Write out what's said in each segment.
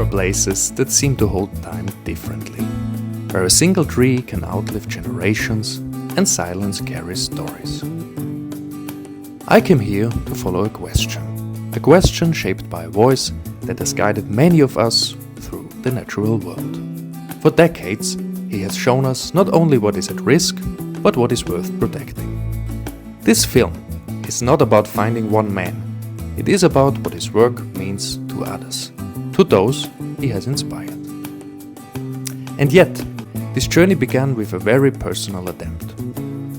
are places that seem to hold time differently, where a single tree can outlive generations and silence carries stories. I came here to follow a question shaped by a voice that has guided many of us through the natural world. For decades, he has shown us not only what is at risk, but what is worth protecting. This film is not about finding one man. It is about what his work means to others, to those he has inspired. And yet, this journey began with a very personal attempt.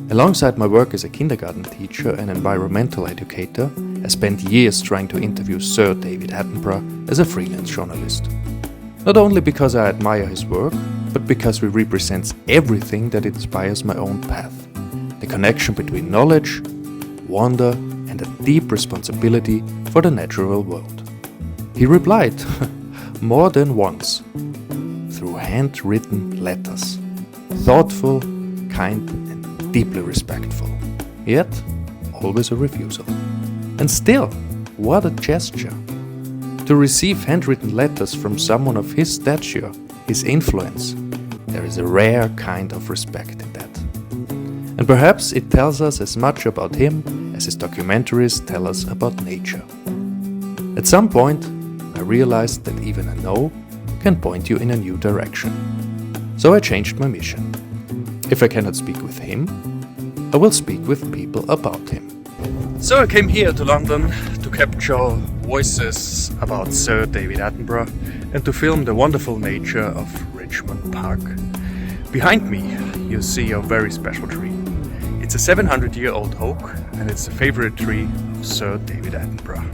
Alongside my work as a kindergarten teacher and environmental educator, I spent years trying to interview Sir David Attenborough as a freelance journalist. Not only because I admire his work, but because he represents everything that inspires my own path. The connection between knowledge, wonder, and a deep responsibility for the natural world. He replied, more than once, through handwritten letters, thoughtful, kind, and deeply respectful, yet always a refusal. And still, what a gesture! To receive handwritten letters from someone of his stature, his influence, there is a rare kind of respect in that. And perhaps it tells us as much about him as his documentaries tell us about nature. At some point, I realized that even a no can point you in a new direction. So I changed my mission. If I cannot speak with him, I will speak with people about him. So I came here to London to capture voices about Sir David Attenborough and to film the wonderful nature of Richmond Park. Behind me, you see a very special tree. It's a 700-year-old oak, and it's the favorite tree of Sir David Attenborough.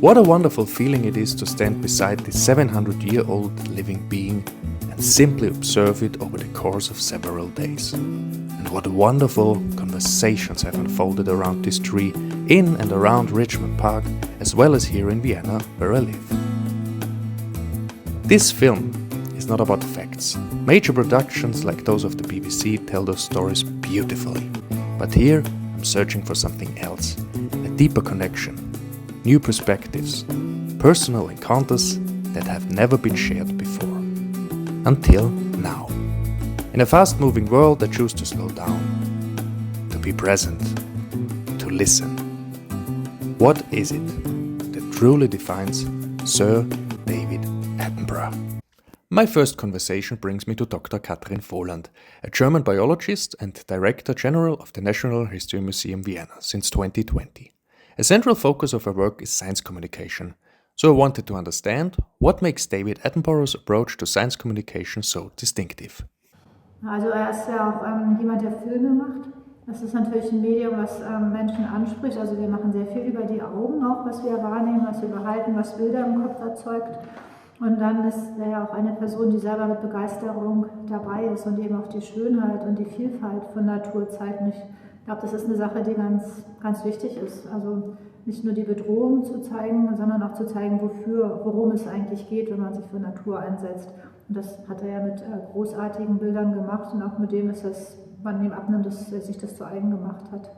What a wonderful feeling it is to stand beside this 700-year-old living being and simply observe it over the course of several days. And what wonderful conversations have unfolded around this tree in and around Richmond Park, as well as here in Vienna, where I live. This film is not about facts. Major productions like those of the BBC tell those stories beautifully. But here, I'm searching for something else, a deeper connection, new perspectives, personal encounters that have never been shared before. Until now. In a fast-moving world, I choose to slow down, to be present, to listen. What is it that truly defines Sir David Attenborough? My first conversation brings me to Dr. Katrin Voland, a German biologist and Director General of the National History Museum Vienna since 2020. A central focus of her work is science communication, so I wanted to understand what makes David Attenborough's approach to science communication so distinctive. Also ist ja auch jemand, der Filme macht. Das ist natürlich ein Medium, was Menschen anspricht. Also wir machen sehr viel über die Augen auch, was wir wahrnehmen, was wir behalten, was Bilder im Kopf erzeugt. Und dann ist er ja auch eine Person, die selber mit Begeisterung dabei ist und eben auch die Schönheit und die Vielfalt von Natur zeigt. Und ich glaube, das ist eine Sache, die ganz, ganz wichtig ist. Also nicht nur die Bedrohung zu zeigen, sondern auch zu zeigen, worum es eigentlich geht, wenn man sich für Natur einsetzt. Und das hat er ja mit großartigen Bildern gemacht und auch mit dem ist es, man ihm abnimmt, dass er sich das zu eigen gemacht hat.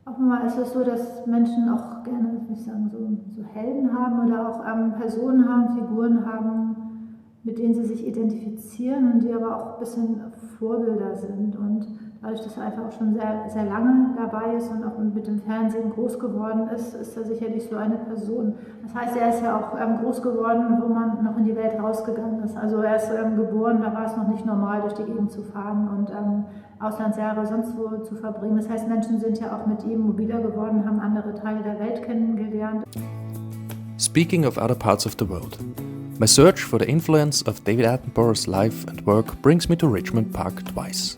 Offenbar ist es so, dass Menschen auch gerne, wie ich sagen, so Helden haben oder auch Personen haben, Figuren haben, mit denen sie sich identifizieren und die aber auch ein bisschen Vorbilder sind. Und dadurch, dass er einfach auch schon sehr, sehr lange dabei ist und auch mit dem Fernsehen groß geworden ist, ist er sicherlich so eine Person. Das heißt, er ist ja auch groß geworden, wo man noch in die Welt rausgegangen ist. Also er ist geboren, da war es noch nicht normal, durch die Gegend zu fahren und Auslandsjahre sonst wo zu verbringen. Das heißt, Menschen sind ja auch mit ihm mobiler geworden, haben andere Teile der Welt kennengelernt. Speaking of other parts of the world, my search for the influence of David Attenborough's life and work brings me to Richmond Park twice.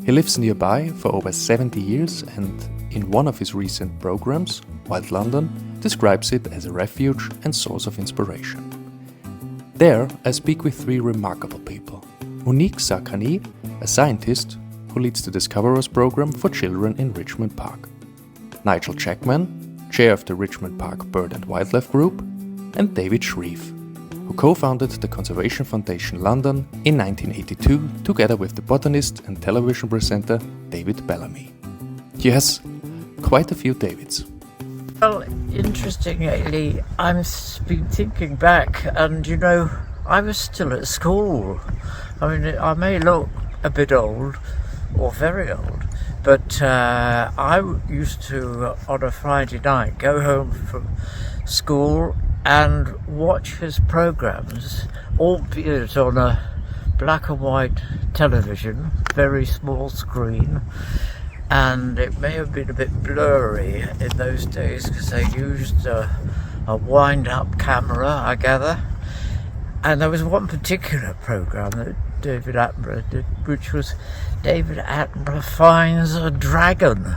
He lives nearby for over 70 years and, in one of his recent programs, Wild London, describes it as a refuge and source of inspiration. There, I speak with three remarkable people. Monique Sarkany, a scientist who leads the Discoverers program for children in Richmond Park. Nigel Jackman, chair of the Richmond Park Bird and Wildlife Group, and David Shreve, who co-founded the Conservation Foundation London in 1982 together with the botanist and television presenter David Bellamy. Yes, quite a few Davids. Well, interestingly, I've been thinking back, and you know, I was still at school. I mean, I may look a bit old, or very old, but I used to, on a Friday night, go home from school and watch his programmes, albeit on a black and white television, very small screen. And it may have been a bit blurry in those days because they used a wind-up camera, I gather. And there was one particular programme that David Attenborough did, which was David Attenborough Finds a Dragon.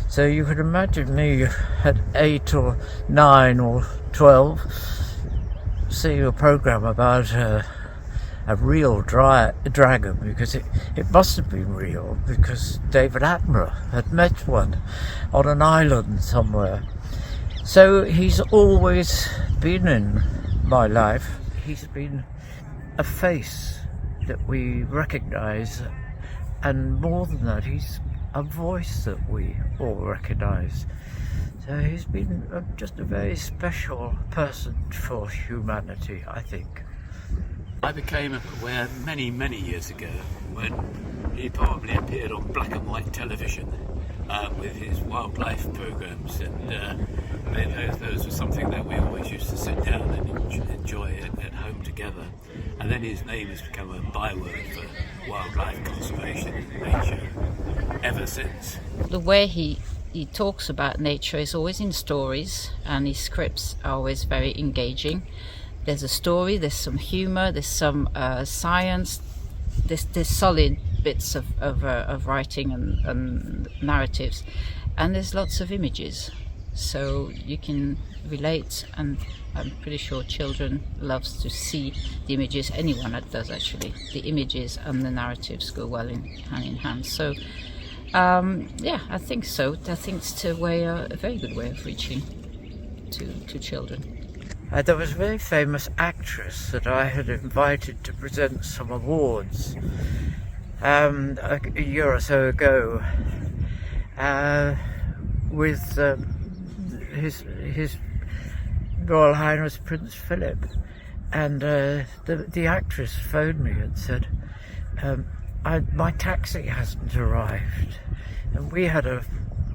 So you could imagine me at 8 or 9 or 12 seeing a programme about a real dragon, because it must have been real, because David Attenborough had met one on an island somewhere. So he's always been in my life. He's been a face that we recognise, and more than that, he's a voice that we all recognise. So he's been just a very special person for humanity, I think. I became aware many, many years ago when he probably appeared on black and white television with his wildlife programmes, and those were something that we always used to sit down and enjoy at home together. And then his name has become a byword for wildlife conservation and nature ever since. The way he talks about nature is always in stories, and his scripts are always very engaging. There's a story, there's some humour, there's some science, there's solid bits of writing and narratives, and there's lots of images, so you can relate, and I'm pretty sure children loves to see the images. Anyone that does, actually. The images and the narratives go well hand in hand. So yeah, I think so. I think it's a very good way of reaching to children. There was a very famous actress that I had invited to present some awards a year or so ago with His Royal Highness Prince Philip, and the actress phoned me and said, my taxi hasn't arrived, and we had a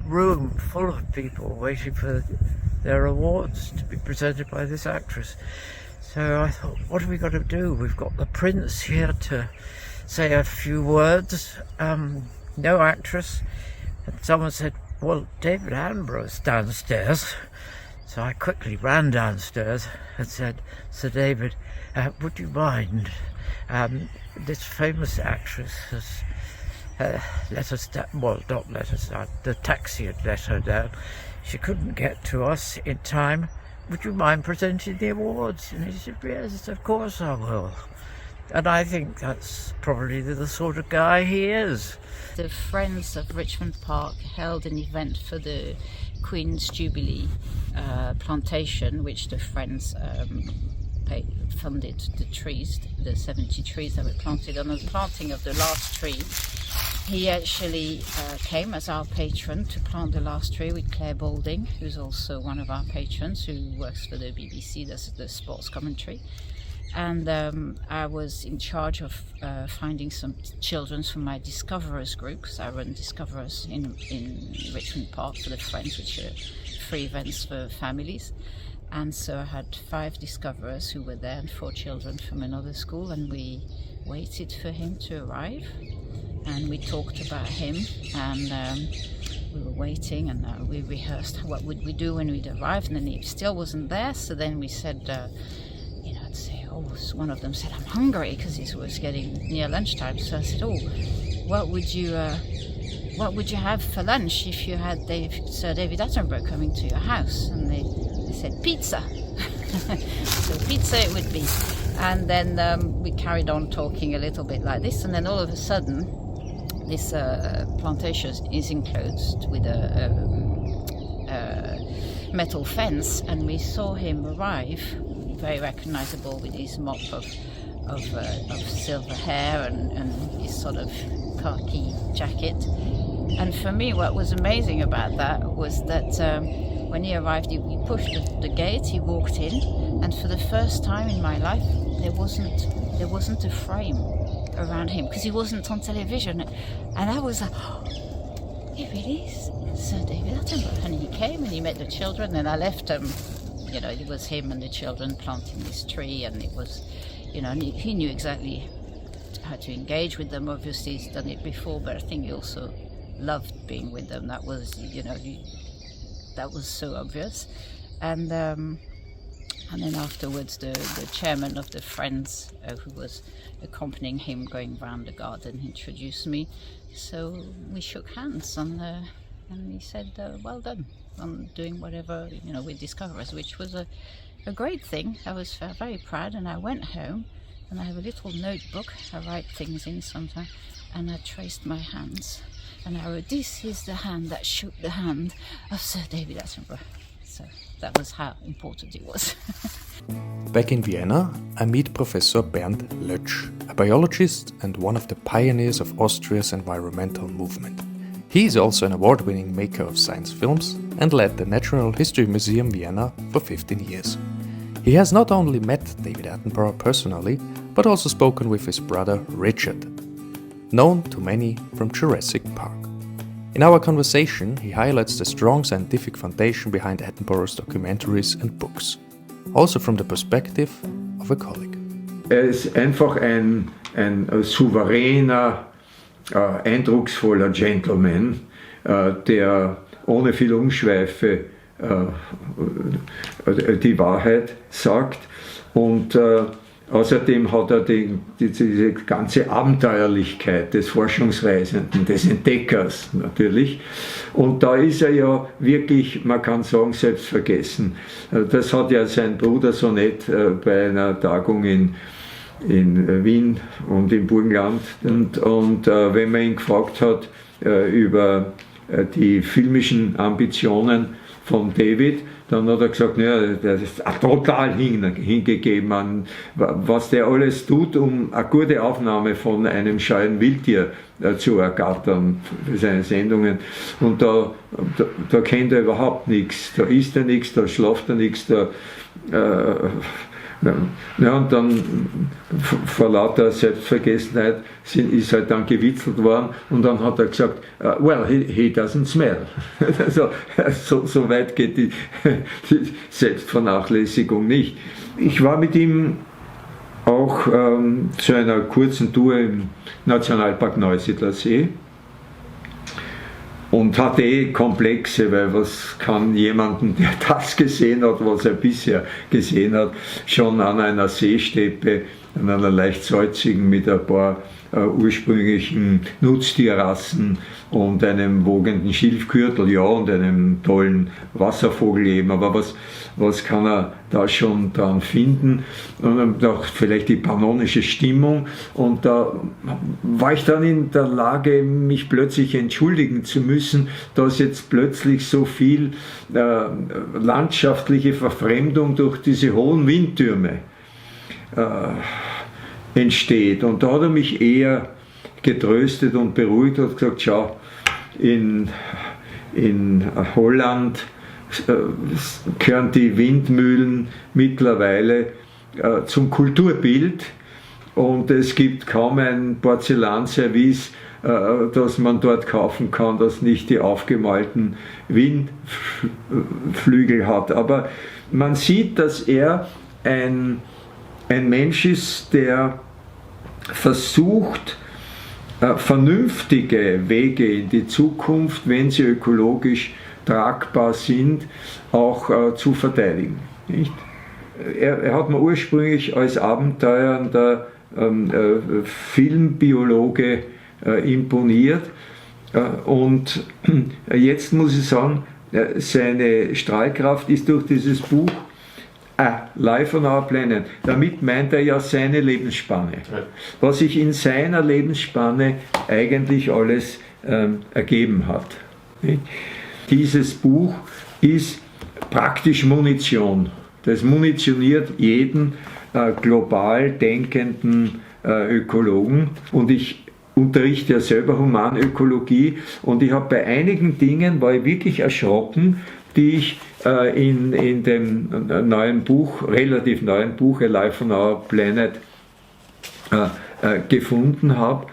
room full of people waiting for their awards to be presented by this actress. So I thought, what have we got to do? We've got the Prince here to say a few words, no actress. And someone said, well, David Attenborough's downstairs. So I quickly ran downstairs and said, Sir David, would you mind? This famous actress has let us down. Well, not let us down. The taxi had let her down. She couldn't get to us in time. Would you mind presenting the awards? And he said, yes, of course I will. And I think that's probably the sort of guy he is. The Friends of Richmond Park held an event for the Queen's Jubilee plantation, which the Friends funded the trees, the 70 trees that were planted. On the planting of the last tree, he actually came as our patron to plant the last tree with Claire Balding, who's also one of our patrons, who works for the BBC, that's the sports commentary. And I was in charge of finding some children from my Discoverers group, because I run Discoverers in Richmond Park for the Friends, which are free events for families. And so I had 5 Discoverers who were there and 4 children from another school, and we waited for him to arrive. And we talked about him, and we were waiting, and we rehearsed what would we do when we'd arrived, and then he still wasn't there. So then we said, one of them said, I'm hungry, because it was getting near lunchtime. So I said, what would you have for lunch if you had Sir David Attenborough coming to your house? And they said, pizza. So pizza it would be. And then we carried on talking a little bit like this, and then all of a sudden this plantation is enclosed with a metal fence, and we saw him arrive, very recognizable with his mop of silver hair and his sort of khaki jacket. And for me, what was amazing about that was that when he arrived, we pushed the gate, he walked in, and for the first time in my life, there wasn't a frame around him, because he wasn't on television. And I was like, oh, he really is Sir David Attenborough. And he came and he met the children, and I left him, it was him and the children planting this tree, and it was, and he knew exactly how to engage with them. Obviously he's done it before, but I think he also loved being with them. That was, that was so obvious. And then afterwards, the chairman of the Friends, who was accompanying him going round the garden, introduced me. So we shook hands, and he said, well done on doing whatever, we discover us, which was a great thing. I was very proud, and I went home, and I have a little notebook. I write things in sometimes, and I traced my hands. And I wrote, this is the hand that shook the hand of Sir David Attenborough. So that was how important it was. Back in Vienna, I meet Professor Bernd Lötsch, a biologist and one of the pioneers of Austria's environmental movement. He is also an award-winning maker of science films and led the Natural History Museum Vienna for 15 years. He has not only met David Attenborough personally, but also spoken with his brother Richard, known to many from Jurassic Park. In our conversation, he highlights the strong scientific foundation behind Attenborough's documentaries and books, also from the perspective of a colleague. Ist einfach ein souveräner, eindrucksvoller Gentleman, der ohne viel Umschweife die Wahrheit sagt, und außerdem hat er diese ganze Abenteuerlichkeit des Forschungsreisenden, des Entdeckers natürlich. Und da ist er ja wirklich, man kann sagen, selbstvergessen. Das hat ja sein Bruder so nett bei einer Tagung in Wien und im Burgenland. Und wenn man ihn gefragt hat über die filmischen Ambitionen von David, dann hat er gesagt, ja, das ist total hingegeben an, was der alles tut, um eine gute Aufnahme von einem scheuen Wildtier zu ergattern für seine Sendungen. Und da kennt er überhaupt nichts. Da isst er nichts, da schlaft er nichts, ja, und dann vor lauter Selbstvergessenheit ist halt dann gewitzelt worden, und dann hat er gesagt, well, he doesn't smell. So weit geht die Selbstvernachlässigung nicht. Ich war mit ihm auch zu einer kurzen Tour im Nationalpark Neusiedler See und hatte Komplexe, weil was kann jemanden, der das gesehen hat, was er bisher gesehen hat, schon an einer Seesteppe, an einer leicht salzigen mit ein paar ursprünglichen Nutztierrassen und einem wogenden Schilfgürtel, ja, und einem tollen Wasservogelleben, aber was kann er da schon dran finden? Und auch vielleicht die pannonische Stimmung, und da war ich dann in der Lage, mich plötzlich entschuldigen zu müssen, dass jetzt plötzlich so viel landschaftliche Verfremdung durch diese hohen Windtürme entsteht. Und da hat er mich eher getröstet und beruhigt und gesagt, schau, in Holland gehören die Windmühlen mittlerweile zum Kulturbild, und es gibt kaum ein Porzellanservice, das man dort kaufen kann, das nicht die aufgemalten Windflügel hat. Aber man sieht, dass er ein Mensch ist, der versucht, vernünftige Wege in die Zukunft, wenn sie ökologisch tragbar sind, auch zu verteidigen. Nicht? Er hat mir ursprünglich als abenteuernder Filmbiologe imponiert, und jetzt muss ich sagen, seine Strahlkraft ist durch dieses Buch Life on Our Planet. Damit meint er ja seine Lebensspanne. Was sich in seiner Lebensspanne eigentlich alles ergeben hat. Dieses Buch ist praktisch Munition. Das munitioniert jeden global denkenden Ökologen. Und ich unterrichte ja selber Humanökologie und ich habe bei einigen Dingen, war ich wirklich erschrocken, die ich in dem neuen Buch, relativ neuen Buch, A Life on Our Planet, gefunden habe,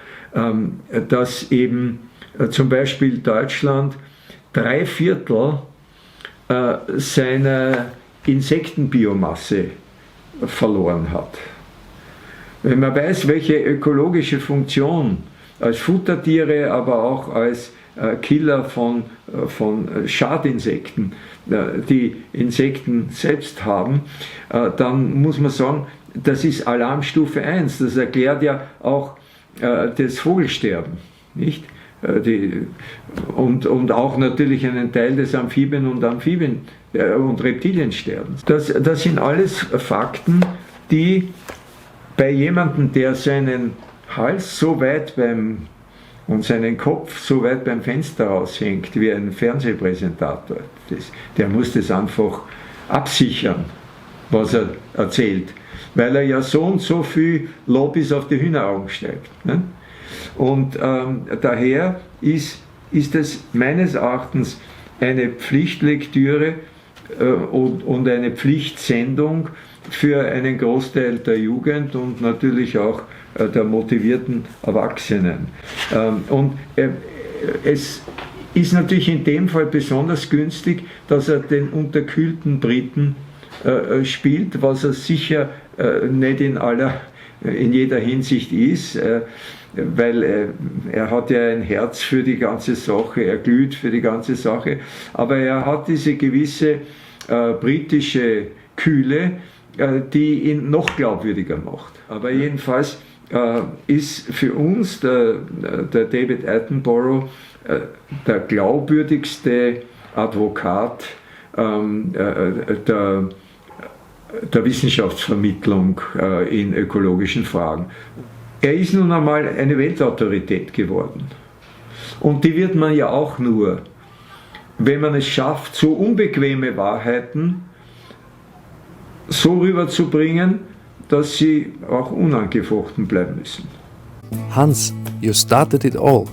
dass eben zum Beispiel Deutschland 3/4 seiner Insektenbiomasse verloren hat. Wenn man weiß, welche ökologische Funktion als Futtertiere, aber auch als Killer von Schadinsekten die Insekten selbst haben, dann muss man sagen, das ist Alarmstufe 1. Das erklärt ja auch das Vogelsterben, nicht? Und auch natürlich einen Teil des Amphibien- und Reptiliensterbens. Das sind alles Fakten, die bei jemandem, der seinen Hals so weit und seinen Kopf so weit beim Fenster raushängt wie ein Fernsehpräsentator, der muss das einfach absichern, was er erzählt, weil er ja so und so viel Lobis auf die Hühneraugen steigt. Ne? Und daher ist es meines Erachtens eine Pflichtlektüre und eine Pflichtsendung für einen Großteil der Jugend und natürlich auch der motivierten Erwachsenen. Und es ist natürlich in dem Fall besonders günstig, dass er den unterkühlten Briten spielt, was er sicher nicht in jeder Hinsicht ist, weil er hat ja ein Herz für die ganze Sache, er glüht für die ganze Sache, aber er hat diese gewisse britische Kühle, die ihn noch glaubwürdiger macht. Aber jedenfalls ist für uns der David Attenborough der glaubwürdigste Advokat der Wissenschaftsvermittlung in ökologischen Fragen. Er ist nun einmal eine Weltautorität geworden. Und die wird man ja auch nur, wenn man es schafft, so unbequeme Wahrheiten so rüberzubringen, dass sie auch unangefochten bleiben müssen. Hans, you started it all,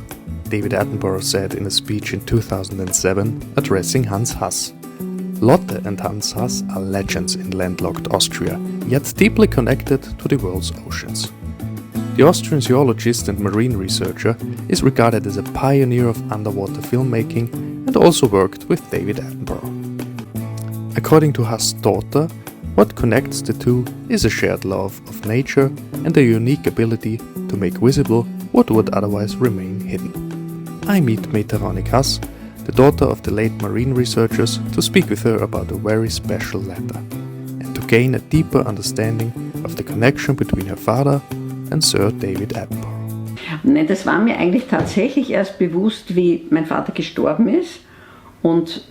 David Attenborough said in a speech in 2007 addressing Hans Hass. Lotte and Hans Hass are legends in landlocked Austria, yet deeply connected to the world's oceans. The Austrian zoologist and marine researcher is regarded as a pioneer of underwater filmmaking and also worked with David Attenborough. According to Hass' daughter, what connects the two is a shared love of nature and a unique ability to make visible what would otherwise remain hidden. I meet Meta Hass, the daughter of the late marine researchers, to speak with her about a very special letter and to gain a deeper understanding of the connection between her father and Sir David Attenborough. Nein, das war mir eigentlich tatsächlich erst bewusst, wie mein Vater gestorben ist und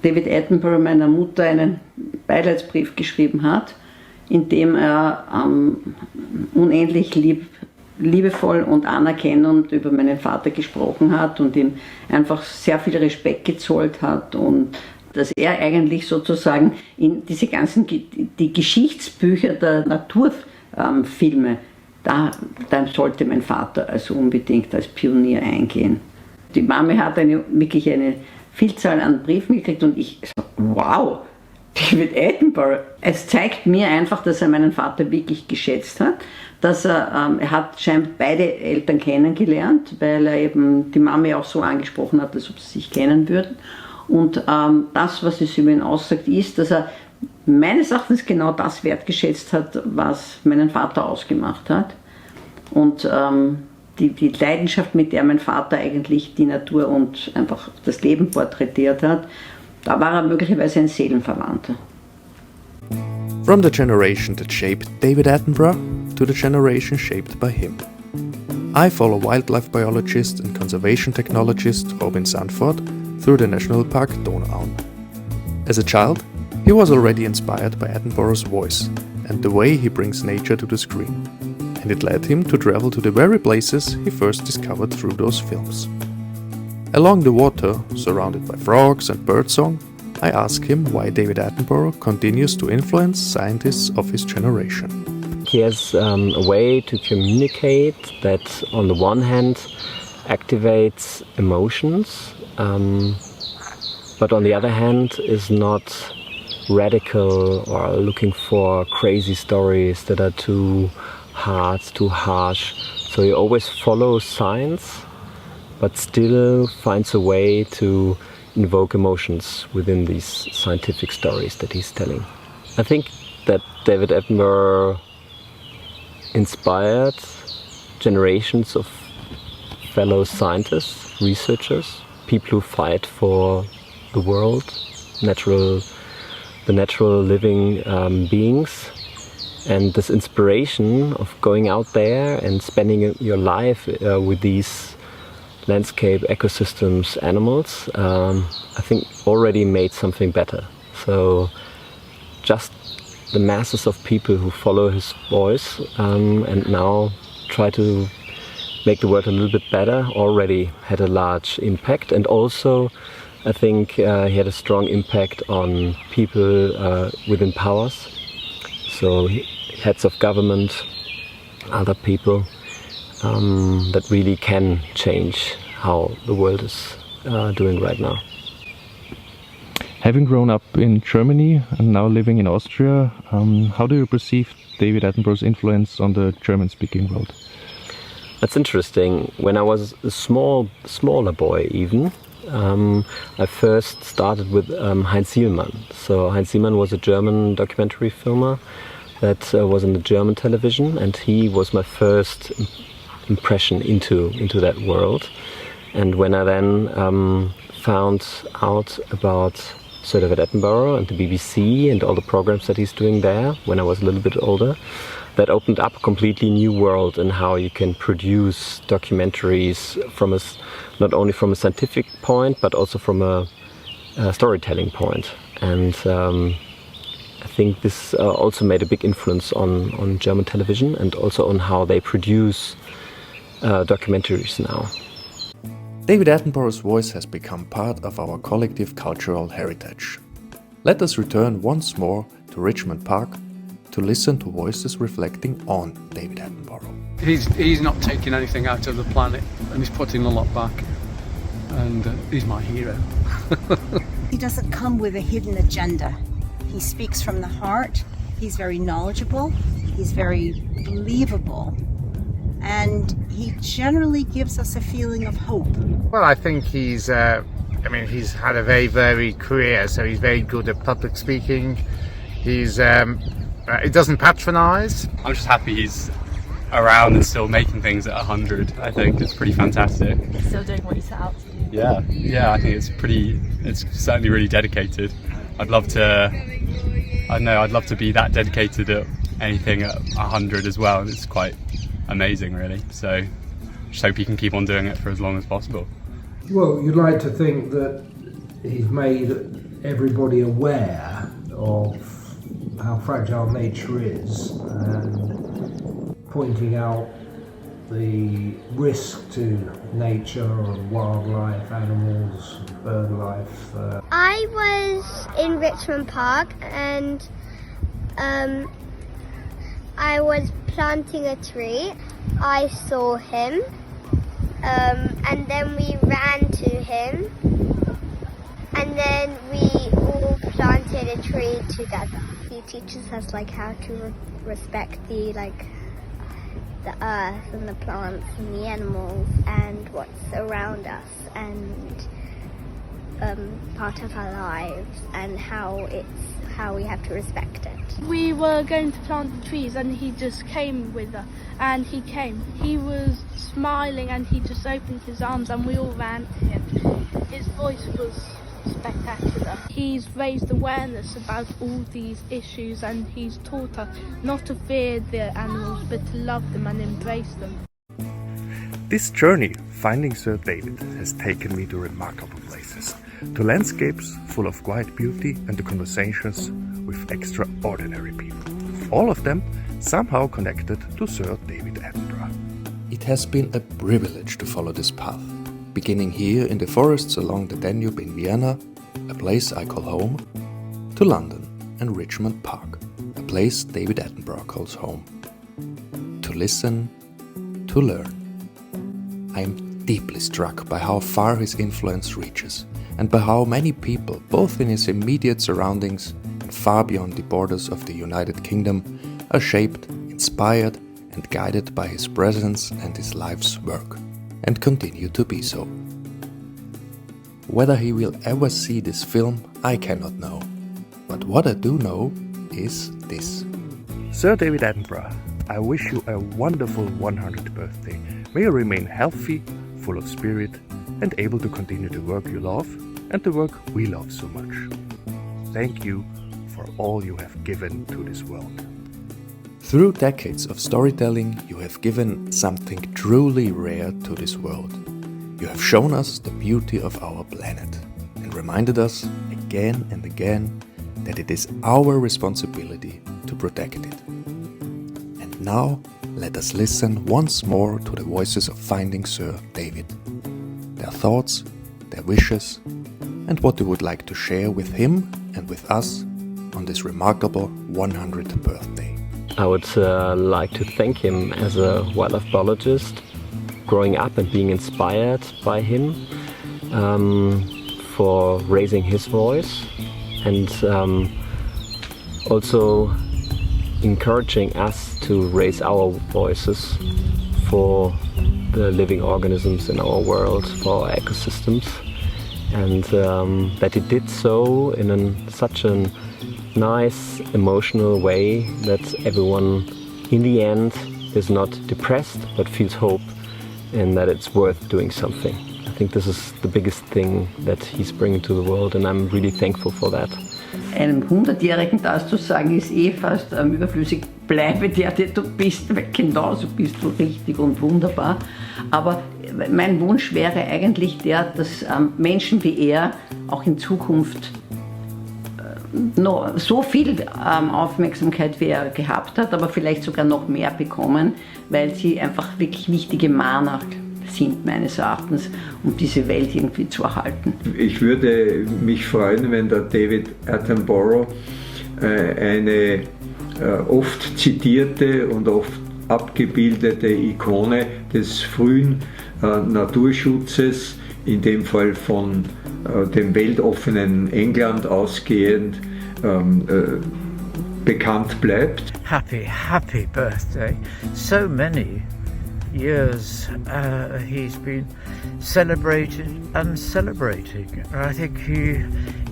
David Attenborough meiner Mutter einen Beileidsbrief geschrieben hat, in dem er unendlich liebevoll und anerkennend über meinen Vater gesprochen hat und ihm einfach sehr viel Respekt gezollt hat und dass er eigentlich sozusagen in diese ganzen die Geschichtsbücher der Naturfilme, da sollte mein Vater also unbedingt als Pionier eingehen. Die Mama hat wirklich eine Vielzahl an Briefen gekriegt und ich so, wow, David Attenborough. Es zeigt mir einfach, dass er meinen Vater wirklich geschätzt hat, dass er hat scheinbar beide Eltern kennengelernt, weil er eben die Mama auch so angesprochen hat, als ob sie sich kennen würden. Und das, was es über ihn aussagt, ist, dass er meines Erachtens genau das wertgeschätzt hat, was meinen Vater ausgemacht hat. Und die Leidenschaft, mit der mein Vater eigentlich die Natur und einfach das Leben porträtiert hat, da war er möglicherweise ein Seelenverwandter. From the generation that shaped David Attenborough to the generation shaped by him. I follow wildlife biologist and conservation technologist Robin Sanford through the National Park Donau. As a child, he was already inspired by Attenborough's voice and the way he brings nature to the screen. And it led him to travel to the very places he first discovered through those films. Along the water, surrounded by frogs and birdsong, I ask him why David Attenborough continues to influence scientists of his generation. think he has a way to communicate that on the one hand activates emotions, but on the other hand is not radical or looking for crazy stories that are too hard, too harsh. So he always follows science, but still finds a way to invoke emotions within these scientific stories that he's telling. I think that David Attenborough inspired generations of fellow scientists, researchers, people who fight for the world, the natural living beings. And this inspiration of going out there and spending your life with these landscape ecosystems, animals, I think already made something better. So just the masses of people who follow his voice and now try to make the world a little bit better already had a large impact. And also I think he had a strong impact on people within powers. So heads of government, other people that really can change how the world is doing right now. Having grown up in Germany and now living in Austria, how do you perceive David Attenborough's influence on the German-speaking world? That's interesting. When I was a smaller boy even, I first started with Heinz Sielmann. So Heinz Sielmann was a German documentary filmer that was on the German television, and he was my first impression into that world. And when I then found out about Sir David Attenborough and the BBC and all the programs that he's doing there when I was a little bit older, that opened up a completely new world in how you can produce documentaries from not only from a scientific point but also from a storytelling point. And I think this also made a big influence on German television and also on how they produce documentaries now. David Attenborough's voice has become part of our collective cultural heritage. Let us return once more to Richmond Park to listen to voices reflecting on David Attenborough. He's not taking anything out of the planet, and he's putting a lot back, and he's my hero. He doesn't come with a hidden agenda. He speaks from the heart, he's very knowledgeable, he's very believable, and he generally gives us a feeling of hope. Well, I think he's had a very varied career, so he's very good at public speaking. He doesn't patronise. I'm just happy he's around and still making things at 100. I think it's pretty fantastic. Still doing what he set out to do. Yeah, I think it's certainly really dedicated. I'd love to be that dedicated at anything at 100 as well, and it's quite amazing really. So just hope he can keep on doing it for as long as possible. Well, you'd like to think that he's made everybody aware of how fragile nature is and pointing out the risk to nature and wildlife, animals, bird life. I was in Richmond Park and I was planting a tree. I saw him and then we ran to him and then we all planted a tree together. He teaches us how to respect the earth and the plants and the animals and what's around us and part of our lives and how we have to respect it. We were going to plant the trees and he just came with us, and he came. He was smiling and he just opened his arms and we all ran to him. His voice was spectacular. He's raised awareness about all these issues and he's taught us not to fear the animals but to love them and embrace them. This journey, finding Sir David, has taken me to remarkable places, to landscapes full of quiet beauty and to conversations with extraordinary people. All of them somehow connected to Sir David Attenborough. It has been a privilege to follow this path, beginning here in the forests along the Danube in Vienna, a place I call home, to London and Richmond Park, a place David Attenborough calls home. to listen, to learn. I am deeply struck by how far his influence reaches, and by how many people, both in his immediate surroundings and far beyond the borders of the United Kingdom, are shaped, inspired, and guided by his presence and his life's work, and continue to be so. Whether he will ever see this film, I cannot know. But what I do know is this. Sir David Attenborough, I wish you a wonderful 100th birthday. May you remain healthy, full of spirit, and able to continue the work you love and the work we love so much. Thank you for all you have given to this world. Through decades of storytelling, you have given something truly rare to this world. You have shown us the beauty of our planet and reminded us again and again that it is our responsibility to protect it. And now, let us listen once more to the voices of Finding Sir David, their thoughts, their wishes, and what they would like to share with him and with us on this remarkable 100th birthday. I would like to thank him as a wildlife biologist, growing up and being inspired by him, for raising his voice, and also encouraging us to raise our voices for the living organisms in our world, for our ecosystems, and that he did so in such a nice, emotional way that everyone in the end is not depressed but feels hope and that it's worth doing something. I think this is the biggest thing that he's bringing to the world, and I'm really thankful for that. Einem 100-Jährigen das zu sagen, ist fast überflüssig. Bleibe der du bist, weil genauso bist du richtig und wunderbar. Aber mein Wunsch wäre eigentlich der, dass Menschen wie er auch in Zukunft noch so viel Aufmerksamkeit wie er gehabt hat, aber vielleicht sogar noch mehr bekommen, weil sie einfach wirklich wichtige Mahner sind meines Erachtens, um diese Welt irgendwie zu erhalten. Ich würde mich freuen, wenn der David Attenborough eine oft zitierte und oft abgebildete Ikone des frühen Naturschutzes, in dem Fall von dem weltoffenen England ausgehend, bekannt bleibt. Happy birthday. So many years he's been celebrated and celebrating. I think he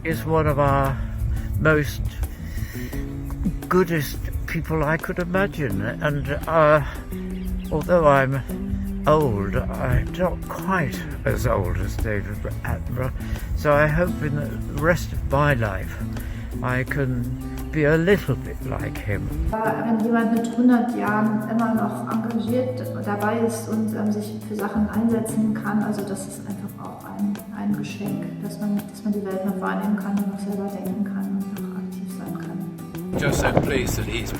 is one of our most goodest people I could imagine, and although I'm old, I'm not quite as old as David Attenborough, so I hope in the rest of my life I can be a little bit like him. Wenn jemand mit 100 Jahren immer noch engagiert dabei ist und sich für Sachen einsetzen kann, also das ist einfach auch ein Geschenk, dass man die Welt noch wahrnehmen kann und noch selber denken kann und noch aktiv sein kann. Just so pleased that he's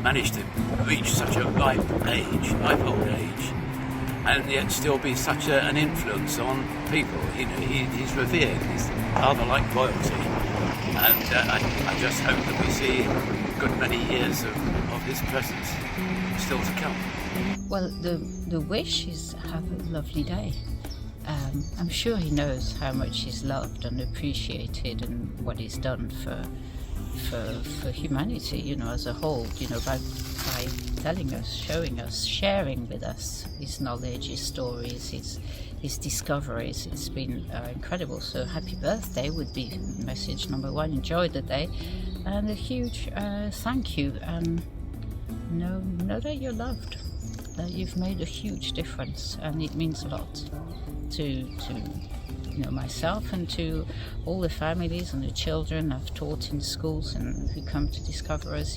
managed to reach such a ripe old age, and yet still be such an influence on people. You know, he's revered. He's rather like royalty, and I just hope that we see a good many years of his presence still to come. Well, the wish is have a lovely day. I'm sure he knows how much he's loved and appreciated and what he's done for humanity, you know, as a whole, you know, by telling us, showing us, sharing with us his knowledge, his stories, his discoveries. It's been incredible. So happy birthday would be message number one. Enjoy the day, and a huge thank you, and know that you're loved, that you've made a huge difference, and it means a lot to you know, myself and to all the families and the children I've taught in schools and who come to discover us.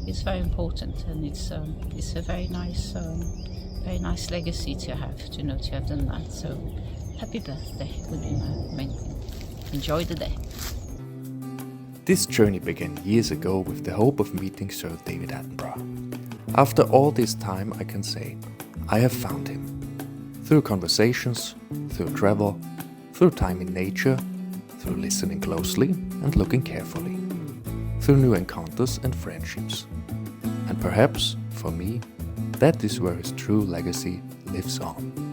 Is very important, and it's a very nice legacy to have done that. So happy birthday would be my main thing. Enjoy the day. This journey began years ago with the hope of meeting Sir David Attenborough. After all this time, I can say I have found him. Through conversations, through travel, through time in nature, through listening closely and looking carefully, through new encounters and friendships. And perhaps, for me, that is where his true legacy lives on.